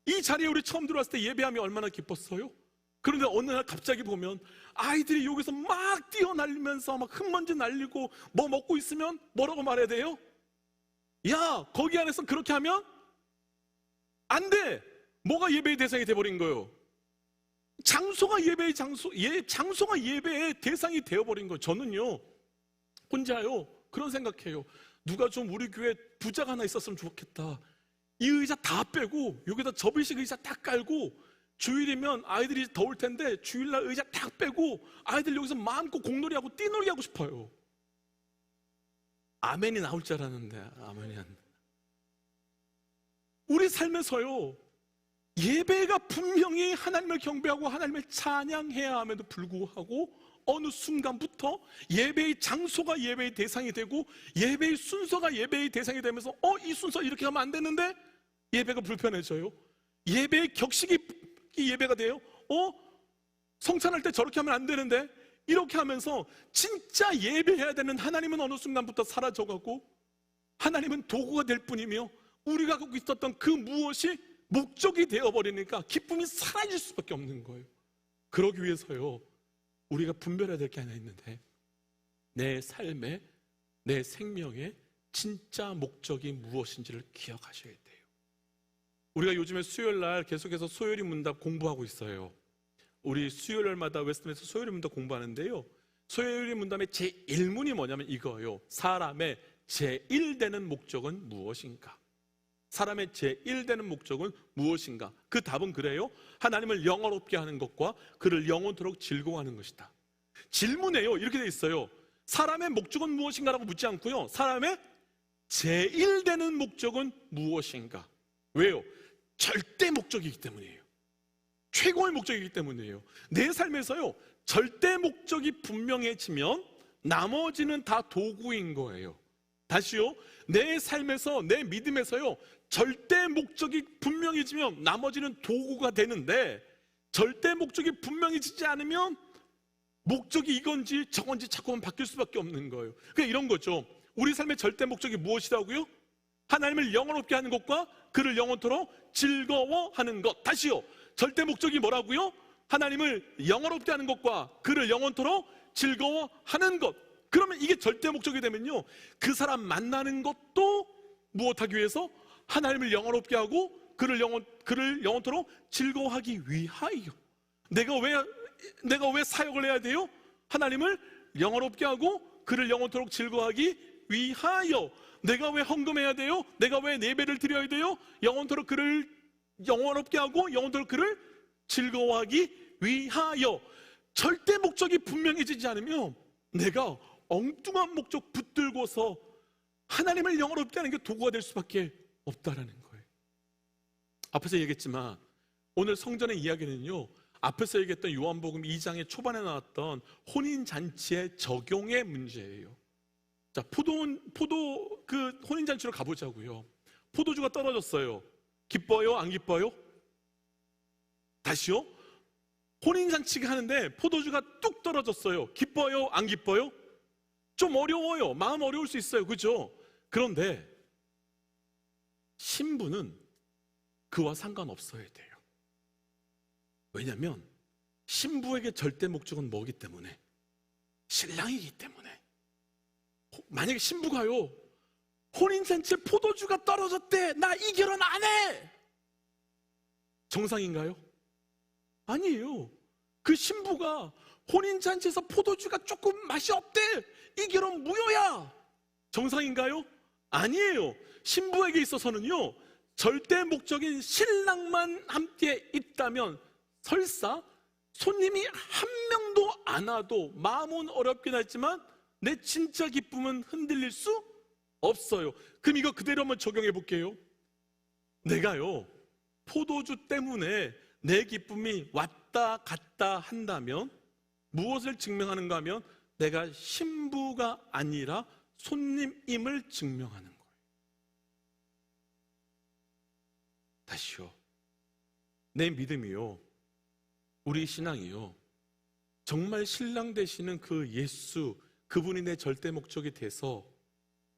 이 자리에 우리 처음 들어왔을 때 예배하며 얼마나 기뻤어요? 그런데 어느 날 갑자기 보면 아이들이 여기서 막 뛰어날리면서 막 흙먼지 날리고 뭐 먹고 있으면 뭐라고 말해야 돼요? 야, 거기 안에서 그렇게 하면 안 돼! 뭐가 예배의 대상이 돼버린 거예요? 장소가 예배의 대상이 되어버린 거예요. 저는요, 혼자요, 그런 생각해요. 누가 좀 우리 교회 부자가 하나 있었으면 좋겠다. 이 의자 다 빼고 여기다 접이식 의자 딱 깔고 주일이면 아이들이 더울 텐데 주일날 의자 딱 빼고 아이들 여기서 마음껏 공놀이하고 띠놀이 하고 싶어요. 아멘이 나올 줄 알았는데 아멘이 안. 우리 삶에서요, 예배가 분명히 하나님을 경배하고 하나님을 찬양해야 함에도 불구하고 어느 순간부터 예배의 장소가 예배의 대상이 되고 예배의 순서가 예배의 대상이 되면서 이 순서 이렇게 하면 안 되는데 예배가 불편해져요. 예배의 격식이 예배가 돼요. 성찬할 때 저렇게 하면 안 되는데 이렇게 하면서 진짜 예배해야 되는 하나님은 어느 순간부터 사라져가고 하나님은 도구가 될 뿐이며 우리가 갖고 있었던 그 무엇이 목적이 되어버리니까 기쁨이 사라질 수밖에 없는 거예요. 그러기 위해서요, 우리가 분별해야 될 게 하나 있는데, 내 삶에, 내 생명의 진짜 목적이 무엇인지를 기억하셔야 돼요. 우리가 요즘에 수요일날 계속해서 소요리 문답 공부하고 있어요. 우리 수요일날마다 웨스트민스터 소요리 문답 공부하는데요, 소요리 문답의 제1문이 뭐냐면 이거예요. 사람의 제1되는 목적은 무엇인가? 사람의 제1되는 목적은 무엇인가? 그 답은 그래요. 하나님을 영원롭게 하는 것과 그를 영원토록 즐거워하는 것이다. 질문에요, 이렇게 돼 있어요. 사람의 목적은 무엇인가라고 묻지 않고요, 사람의 제1되는 목적은 무엇인가? 왜요? 절대 목적이기 때문이에요. 최고의 목적이기 때문이에요. 내 삶에서요, 절대 목적이 분명해지면 나머지는 다 도구인 거예요. 다시요, 내 삶에서, 내 믿음에서요, 절대 목적이 분명해지면 나머지는 도구가 되는데, 절대 목적이 분명해지지 않으면 목적이 이건지 저건지 자꾸만 바뀔 수밖에 없는 거예요. 그러니까 이런 거죠. 우리 삶의 절대 목적이 무엇이라고요? 하나님을 영원롭게 하는 것과 그를 영원토록 즐거워하는 것. 다시요, 절대 목적이 뭐라고요? 하나님을 영원롭게 하는 것과 그를 영원토록 즐거워하는 것. 그러면 이게 절대 목적이 되면요, 그 사람 만나는 것도 무엇하기 위해서? 하나님을 영원롭게 하고 그를 영원토록 즐거워하기 위하여. 내가 왜 사역을 해야 돼요? 하나님을 영원롭게 하고 그를 영원토록 즐거워하기 위하여. 내가 왜 헌금해야 돼요? 내가 왜 예배를 드려야 돼요? 영원토록 그를 영원롭게 하고 영원토록 그를 즐거워하기 위하여. 절대 목적이 분명해지지 않으면 내가 엉뚱한 목적 붙들고서 하나님을 영원롭게 하는 게 도구가 될 수밖에 없다라는 거예요. 앞에서 얘기했지만 오늘 성전의 이야기는요, 앞에서 얘기했던 요한복음 2장의 초반에 나왔던 혼인잔치의 적용의 문제예요. 자, 그 혼인잔치로 가보자고요. 포도주가 떨어졌어요. 기뻐요? 안 기뻐요? 다시요? 혼인잔치가 하는데 포도주가 뚝 떨어졌어요. 기뻐요? 안 기뻐요? 좀 어려워요. 마음 어려울 수 있어요. 그죠? 그런데 신부는 그와 상관없어야 돼요. 왜냐하면 신부에게 절대 목적은 뭐기 때문에? 신랑이기 때문에. 만약에 신부가요, 혼인잔치에 포도주가 떨어졌대, 나 이 결혼 안 해, 정상인가요? 아니에요. 그 신부가 혼인잔치에서 포도주가 조금 맛이 없대, 이 결혼 무효야, 정상인가요? 아니에요. 신부에게 있어서는요, 절대 목적인 신랑만 함께 있다면 설사 손님이 한 명도 안 와도 마음은 어렵긴 하지만 내 진짜 기쁨은 흔들릴 수 없어요. 그럼 이거 그대로 한번 적용해 볼게요. 내가요, 포도주 때문에 내 기쁨이 왔다 갔다 한다면 무엇을 증명하는가 하면 내가 신부가 아니라 손님임을 증명하는 거예요. 다시요, 내 믿음이요, 우리 신앙이요, 정말 신랑 되시는 그 예수, 그분이 내 절대 목적이 돼서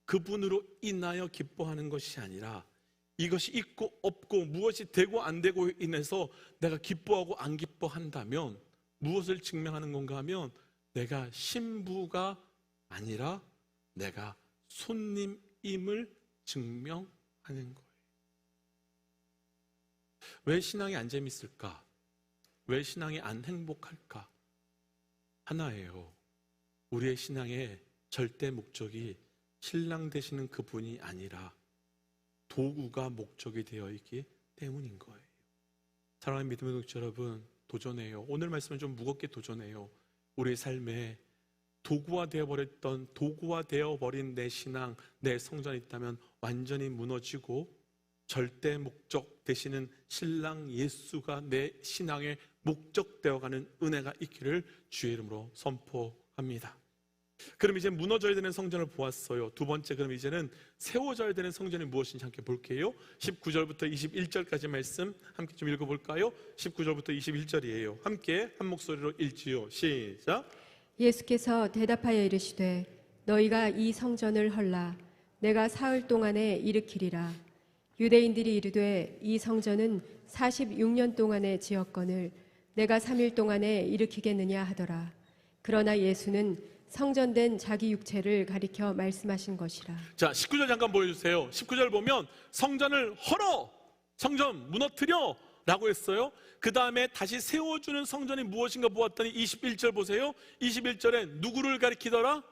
그분으로 인하여 기뻐하는 것이 아니라 이것이 있고 없고 무엇이 되고 안 되고 인해서 내가 기뻐하고 안 기뻐한다면 무엇을 증명하는 건가 하면 내가 신부가 아니라 내가 손님임을 증명하는 거예요. 왜 신앙이 안 재밌을까? 왜 신앙이 안 행복할까? 하나예요. 우리의 신앙의 절대 목적이 신랑 되시는 그분이 아니라 도구가 목적이 되어 있기 때문인 거예요. 사랑하는 믿음의 동지 여러분, 도전해요. 오늘 말씀은 좀 무겁게 도전해요. 우리의 삶에 도구화 되어버린 내 신앙, 내 성전이 있다면 완전히 무너지고 절대 목적 되시는 신랑 예수가 내 신앙의 목적 되어가는 은혜가 있기를 주의 이름으로 선포합니다. 그럼 이제 무너져야 되는 성전을 보았어요. 두 번째, 그럼 이제는 세워져야 되는 성전이 무엇인지 함께 볼게요. 19절부터 21절까지 말씀 함께 좀 읽어볼까요? 19절부터 21절이에요. 함께 한 목소리로 읽지요. 시작. 예수께서 대답하여 이르시되 너희가 이 성전을 헐라 내가 사흘 동안에 일으키리라. 유대인들이 이르되 이 성전은 46년 동안에 지었거늘 내가 3일 동안에 일으키겠느냐 하더라. 그러나 예수는 성전된 자기 육체를 가리켜 말씀하신 것이라. 자, 19절 잠깐 보여주세요. 19절 보면 성전을 헐어, 성전 무너뜨려 라고 했어요. 그 다음에 다시 세워주는 성전이 무엇인가 보았더니 21절 보세요. 21절에 누구를 가리키더라?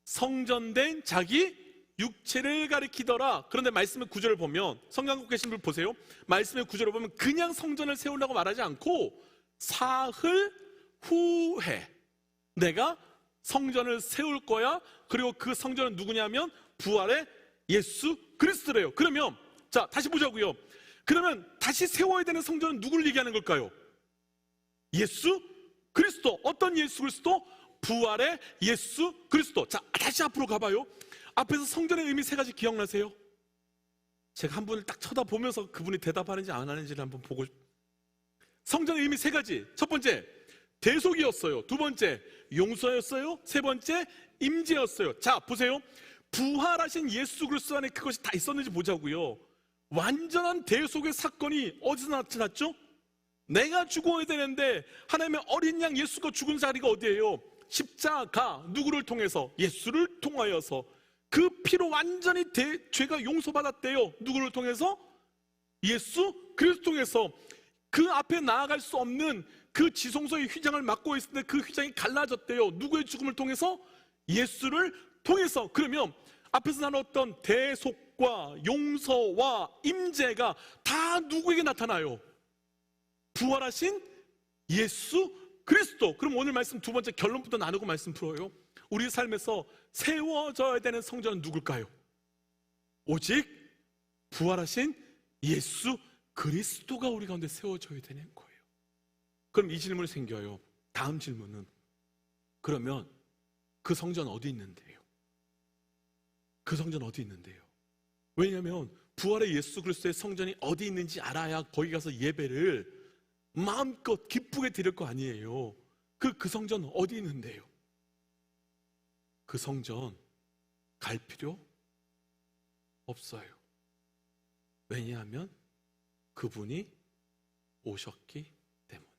성전된 자기 육체를 가리키더라. 그런데 말씀의 구절을 보면, 성경 갖고 계신 분 보세요. 말씀의 구절을 보면 그냥 성전을 세우려고 말하지 않고 사흘 후에 내가 성전을 세울 거야. 그리고 그 성전은 누구냐면 부활의 예수 그리스도래요. 그러면 자, 다시 보자고요. 그러면 다시 세워야 되는 성전은 누구를 얘기하는 걸까요? 예수 그리스도. 어떤 예수 그리스도? 부활의 예수 그리스도. 자, 다시 앞으로 가봐요. 앞에서 성전의 의미 세 가지 기억나세요? 제가 한 분을 딱 쳐다보면서 그분이 대답하는지 안 하는지를 한번 보고. 성전의 의미 세 가지. 첫 번째, 대속이었어요. 두 번째, 용서였어요. 세 번째, 임재였어요. 자, 보세요. 부활하신 예수 그리스도 안에 그것이 다 있었는지 보자고요. 완전한 대속의 사건이 어디서 나타났죠? 내가 죽어야 되는데 하나님의 어린 양 예수가 죽은 자리가 어디예요? 십자가. 누구를 통해서? 예수를 통하여서. 그 피로 완전히 죄가 용서받았대요. 누구를 통해서? 예수 그리스도 통해서. 그 앞에 나아갈 수 없는 그 지성소의 휘장을 맡고 있었는데 그 휘장이 갈라졌대요. 누구의 죽음을 통해서? 예수를 통해서. 그러면 앞에서 나눴던 대속과 용서와 임재가 다 누구에게 나타나요? 부활하신 예수 그리스도. 그럼 오늘 말씀 두 번째 결론부터 나누고 말씀 풀어요. 우리 삶에서 세워져야 되는 성전은 누굴까요? 오직 부활하신 예수 그리스도가 우리 가운데 세워져야 되는 거예요. 그럼 이 질문이 생겨요. 다음 질문은, 그러면 그 성전 어디 있는데요? 그 성전 어디 있는데요? 왜냐하면 부활의 예수 그리스도의 성전이 어디 있는지 알아야 거기 가서 예배를 마음껏 기쁘게 드릴 거 아니에요. 그 성전 어디 있는데요? 그 성전 갈 필요 없어요. 왜냐하면 그분이 오셨기 때문에.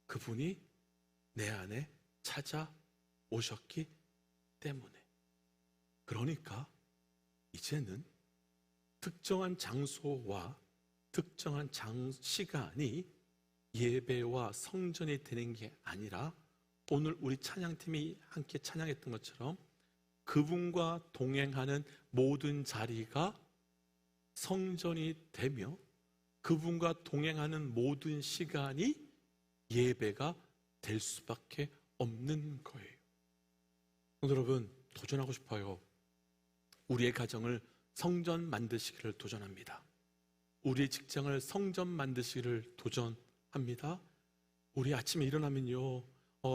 그분이 내 안에 찾아오셨기 때문에. 그러니까 이제는 특정한 장소와 특정한 시간이 예배와 성전이 되는 게 아니라, 오늘 우리 찬양팀이 함께 찬양했던 것처럼 그분과 동행하는 모든 자리가 성전이 되며 그분과 동행하는 모든 시간이 예배가 될 수밖에 없는 거예요. 여러분, 도전하고 싶어요. 우리의 가정을 성전 만드시기를 도전합니다. 우리의 직장을 성전 만드시기를 도전합니다. 우리 아침에 일어나면요,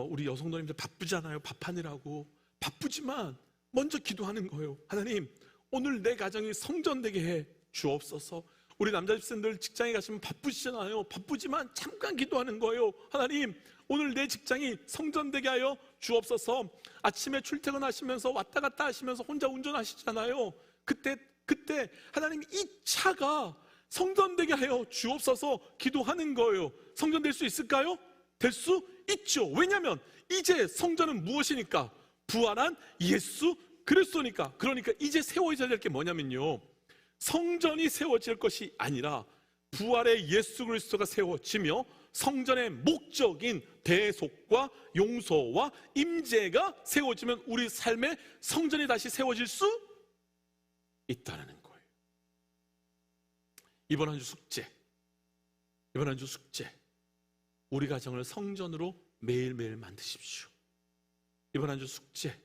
우리 여성도님들 바쁘잖아요. 밥하느라고. 바쁘지만 먼저 기도하는 거예요. 하나님, 오늘 내 가정이 성전되게 해 주옵소서. 우리 남자 집사님들 직장에 가시면 바쁘시잖아요. 바쁘지만 잠깐 기도하는 거예요. 하나님, 오늘 내 직장이 성전되게 하여 주옵소서. 아침에 출퇴근하시면서 왔다 갔다 하시면서 혼자 운전하시잖아요. 그때 하나님, 이 차가 성전되게 하여 주옵소서 기도하는 거예요. 성전될 수 있을까요? 될 수 있죠. 왜냐하면 이제 성전은 무엇이니까? 부활한 예수 그리스도니까. 그러니까 이제 세워져야 될 게 뭐냐면요, 성전이 세워질 것이 아니라 부활의 예수 그리스도가 세워지며 성전의 목적인 대속과 용서와 임재가 세워지면 우리 삶의 성전이 다시 세워질 수 있다는 거예요. 이번 한 주 숙제, 우리 가정을 성전으로 매일매일 만드십시오. 이번 한 주 숙제,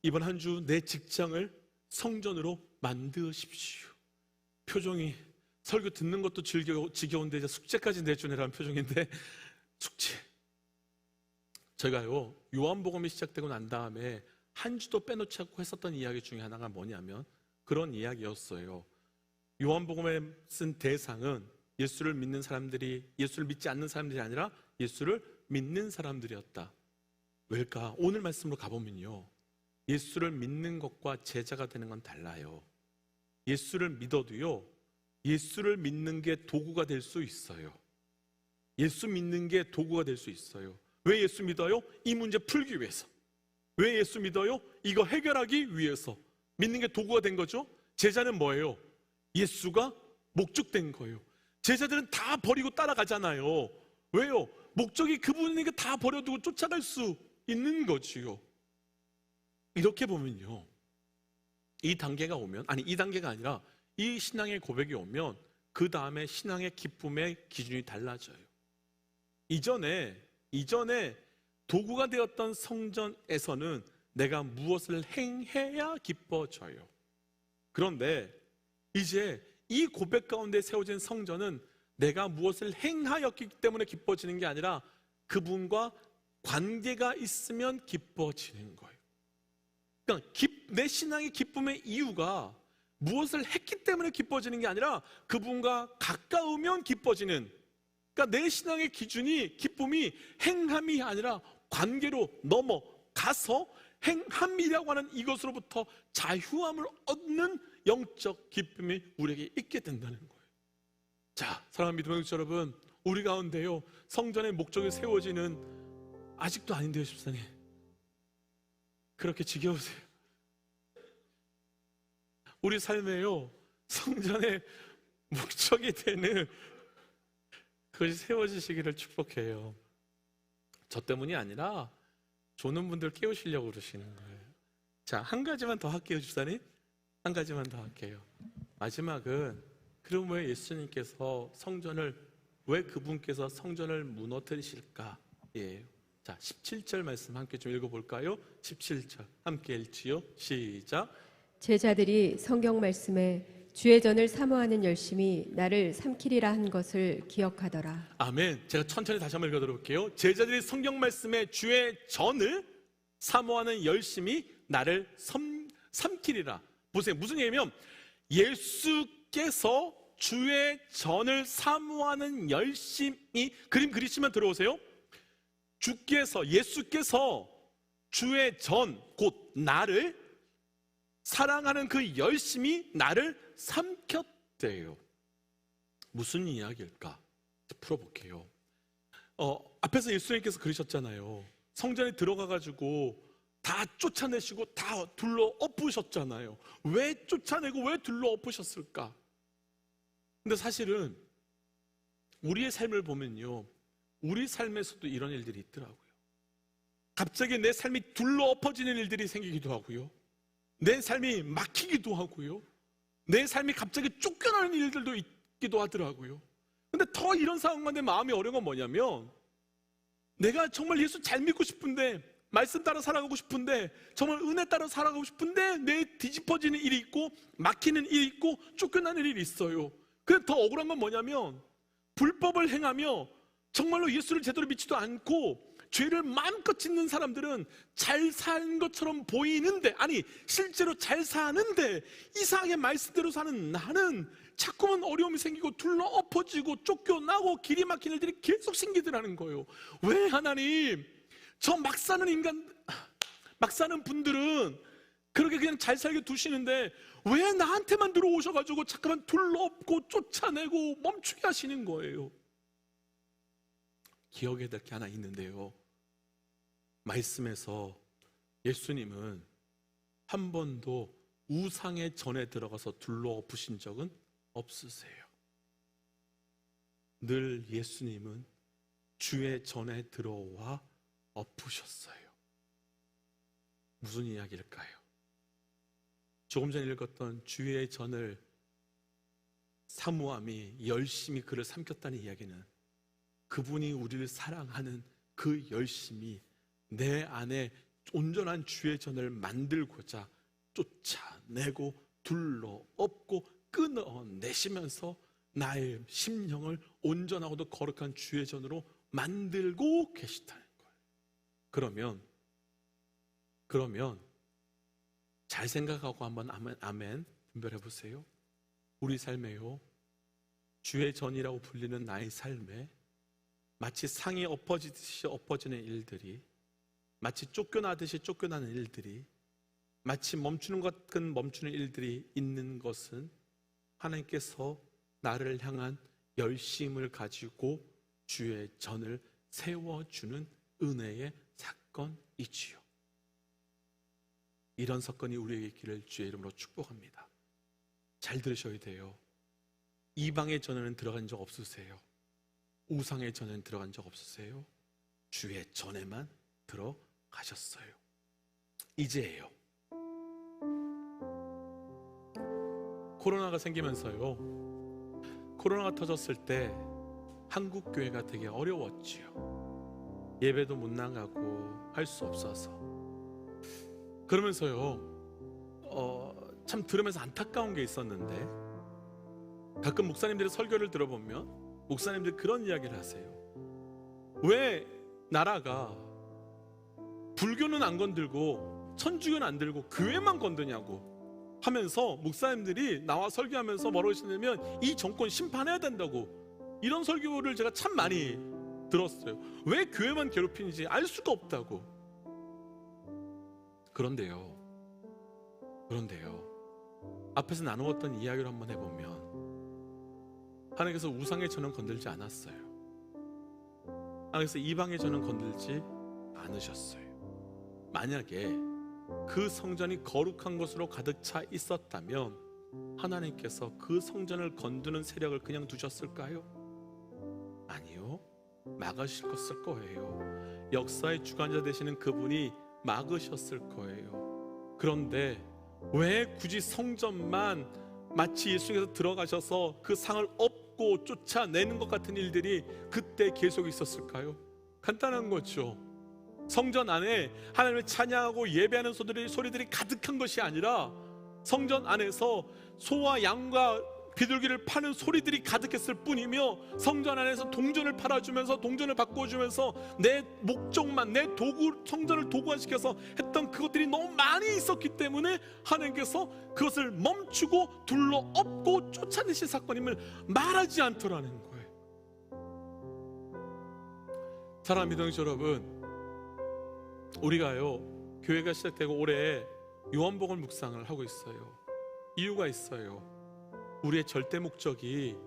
이번 한 주 내 직장을 성전으로 만드십시오. 표정이 설교 듣는 것도 지겨운데 이제 숙제까지 내주내라는 표정인데, 숙제. 제가요, 요한복음이 시작되고 난 다음에 한 주도 빼놓지 않고 했었던 이야기 중에 하나가 뭐냐면 그런 이야기였어요. 요한복음에 쓴 대상은 예수를 믿는 사람들이, 예수를 믿지 않는 사람들이 아니라 예수를 믿는 사람들이었다. 왜일까? 오늘 말씀으로 가보면요, 예수를 믿는 것과 제자가 되는 건 달라요. 예수를 믿어도요, 예수를 믿는 게 도구가 될 수 있어요. 예수 믿는 게 도구가 될 수 있어요. 왜 예수 믿어요? 이 문제 풀기 위해서. 왜 예수 믿어요? 이거 해결하기 위해서. 믿는 게 도구가 된 거죠. 제자는 뭐예요? 예수가 목적된 거예요. 제자들은 다 버리고 따라가잖아요. 왜요? 목적이 그분이니까 다 버려두고 쫓아갈 수 있는 거지요. 이렇게 보면요, 이 단계가 오면, 아니 이 단계가 아니라 이 신앙의 고백이 오면 그 다음에 신앙의 기쁨의 기준이 달라져요. 이전에 도구가 되었던 성전에서는 내가 무엇을 행해야 기뻐져요. 그런데 이제 이 고백 가운데 세워진 성전은 내가 무엇을 행하였기 때문에 기뻐지는 게 아니라 그분과 관계가 있으면 기뻐지는 거예요. 그러니까 내 신앙의 기쁨의 이유가 무엇을 했기 때문에 기뻐지는 게 아니라 그분과 가까우면 기뻐지는, 그러니까 내 신앙의 기준이, 기쁨이 행함이 아니라 관계로 넘어가서 행함이라고 하는 이것으로부터 자유함을 얻는 영적 기쁨이 우리에게 있게 된다는 거예요. 자, 사랑하는 믿음의 형제 여러분, 우리 가운데요, 성전의 목적이 세워지는 아직도 아닌데요, 집사님. 그렇게 지겨우세요? 우리 삶에요, 성전의 목적이 되는 그것이 세워지시기를 축복해요. 저 때문이 아니라 조는 분들 깨우시려고 그러시는 거예요. 자, 한 가지만 더 할게요, 집사님. 한 가지만 더 할게요. 마지막은, 그럼 왜 예수님께서 왜 그분께서 성전을 무너뜨리실까? 예. 자, 17절 말씀 함께 좀 읽어볼까요? 17절 함께 읽지요. 시작. 제자들이 성경 말씀에 주의 전을 사모하는 열심이 나를 삼키리라 한 것을 기억하더라. 아멘. 제가 천천히 다시 한번 읽어드릴게요. 제자들이 성경 말씀에 주의 전을 사모하는 열심이 나를 삼키리라. 보세요. 무슨 얘기냐면 예수께서 주의 전을 사모하는 열심이, 그림 그리시면 들어오세요. 예수께서 주의 전, 곧 나를 사랑하는 그 열심이 나를 삼켰대요. 무슨 이야기일까? 풀어볼게요. 앞에서 예수님께서 그러셨잖아요. 성전에 들어가가지고 다 쫓아내시고 다 둘러 엎으셨잖아요. 왜 쫓아내고 왜 둘러 엎으셨을까? 근데 사실은 우리의 삶을 보면요, 우리 삶에서도 이런 일들이 있더라고요. 갑자기 내 삶이 둘러 엎어지는 일들이 생기기도 하고요, 내 삶이 막히기도 하고요, 내 삶이 갑자기 쫓겨나는 일들도 있기도 하더라고요. 근데 더 이런 상황 가운데 마음이 어려운 건 뭐냐면, 내가 정말 예수 잘 믿고 싶은데, 말씀 따라 살아가고 싶은데, 정말 은혜 따라 살아가고 싶은데 내 뒤집어지는 일이 있고 막히는 일이 있고 쫓겨나는 일이 있어요. 근데 더 억울한 건 뭐냐면, 불법을 행하며 정말로 예수를 제대로 믿지도 않고 죄를 마음껏 짓는 사람들은 잘 사는 것처럼 보이는데, 아니 실제로 잘 사는데 이상하게 말씀대로 사는 나는 자꾸만 어려움이 생기고 둘러 엎어지고 쫓겨나고 길이 막힌 일들이 계속 생기더라는 거예요. 왜 하나님, 저 막 사는 분들은 그렇게 그냥 잘 살게 두시는데 왜 나한테만 들어오셔가지고 자꾸만 둘러엎고 쫓아내고 멈추게 하시는 거예요? 기억해야 될 게 하나 있는데요, 말씀에서 예수님은 한 번도 우상의 전에 들어가서 둘러엎으신 적은 없으세요. 늘 예수님은 주의 전에 들어와 엎으셨어요. 무슨 이야기일까요? 조금 전에 읽었던 주의 전을 사모함이 열심히 그를 삼켰다는 이야기는, 그분이 우리를 사랑하는 그 열심이 내 안에 온전한 주의 전을 만들고자 쫓아내고 둘러엎고 끊어내시면서 나의 심령을 온전하고도 거룩한 주의 전으로 만들고 계시다는 거예요. 그러면 잘 생각하고 한번 아멘 분별해 보세요. 우리 삶에요, 주의 전이라고 불리는 나의 삶에 마치 상이 엎어지듯이 엎어지는 일들이, 마치 쫓겨나듯이 쫓겨나는 일들이 마치 멈추는 것 같은 멈추는 일들이 있는 것은 하나님께서 나를 향한 열심을 가지고 주의 전을 세워주는 은혜의 사건이지요. 이런 사건이 우리에게 있기를 주의 이름으로 축복합니다. 잘 들으셔야 돼요. 이방의 전에는 들어간 적 없으세요? 우상의 전에는 들어간 적 없으세요? 주의 전에만 들어가셨어요. 이제예요. 코로나가 생기면서요, 코로나가 터졌을 때 한국 교회가 되게 어려웠지요. 예배도 못 나가고 할 수 없어서. 그러면서요, 참 들으면서 안타까운 게 있었는데, 가끔 목사님들의 설교를 들어보면 목사님들이 그런 이야기를 하세요. 왜 나라가 불교는 안 건들고 천주교는 안 들고 교회만 건드냐고 하면서 목사님들이 나와 설교하면서 뭐라고 하시냐면 이 정권 심판해야 된다고, 이런 설교를 제가 참 많이 들었어요. 왜 교회만 괴롭히는지 알 수가 없다고. 그런데요, 앞에서 나누었던 이야기를 한번 해보면 하나님께서 우상의 전은 건들지 않았어요. 하나님께서 이방의 전은 건들지 않으셨어요. 만약에 그 성전이 거룩한 것으로 가득 차 있었다면 하나님께서 그 성전을 건드는 세력을 그냥 두셨을까요? 아니요, 막으셨을 거예요. 역사의 주관자 되시는 그분이 막으셨을 거예요. 그런데 왜 굳이 성전만 마치 예수님께서 들어가셔서 그 상을 엎고 쫓아내는 것 같은 일들이 그때 계속 있었을까요? 간단한 거죠. 성전 안에 하나님을 찬양하고 예배하는 소리들이 가득한 것이 아니라 성전 안에서 소와 양과 비둘기를 파는 소리들이 가득했을 뿐이며, 성전 안에서 동전을 팔아주면서 동전을 바꿔주면서 내 목적만, 내 도구, 성전을 도구화시켜서 했던 그것들이 너무 많이 있었기 때문에 하나님께서 그것을 멈추고 둘러 엎고 쫓아내신 사건임을 말하지 않더라는 거예요. 사랑하는 믿음의 여러분, 우리가요, 교회가 시작되고 올해 요한복음 묵상을 하고 있어요. 이유가 있어요. 우리의 절대 목적이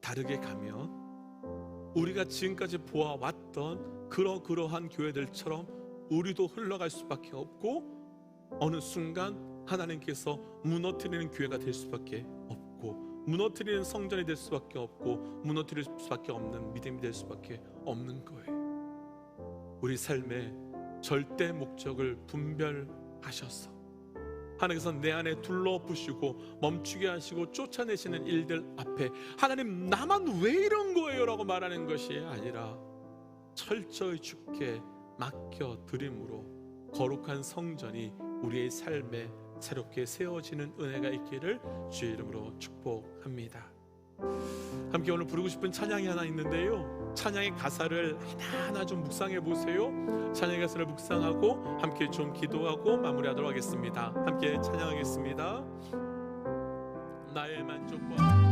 다르게 가면 우리가 지금까지 보아왔던 그러한 교회들처럼 우리도 흘러갈 수밖에 없고, 어느 순간 하나님께서 무너뜨리는 교회가 될 수밖에 없고, 무너뜨리는 성전이 될 수밖에 없고, 무너뜨릴 수밖에 없는 믿음이 될 수밖에 없는 거예요. 우리 삶의 절대 목적을 분별하셔서 하나님께서 내 안에 둘러부시고 멈추게 하시고 쫓아내시는 일들 앞에 하나님, 나만 왜 이런 거예요? 라고 말하는 것이 아니라 철저히 주께 맡겨드림으로 거룩한 성전이 우리의 삶에 새롭게 세워지는 은혜가 있기를 주의 이름으로 축복합니다. 함께 오늘 부르고 싶은 찬양이 하나 있는데요, 찬양의 가사를 하나하나 좀 묵상해 보세요. 찬양의 가사를 묵상하고 함께 좀 기도하고 마무리하도록 하겠습니다. 함께 찬양하겠습니다. 나의 만족과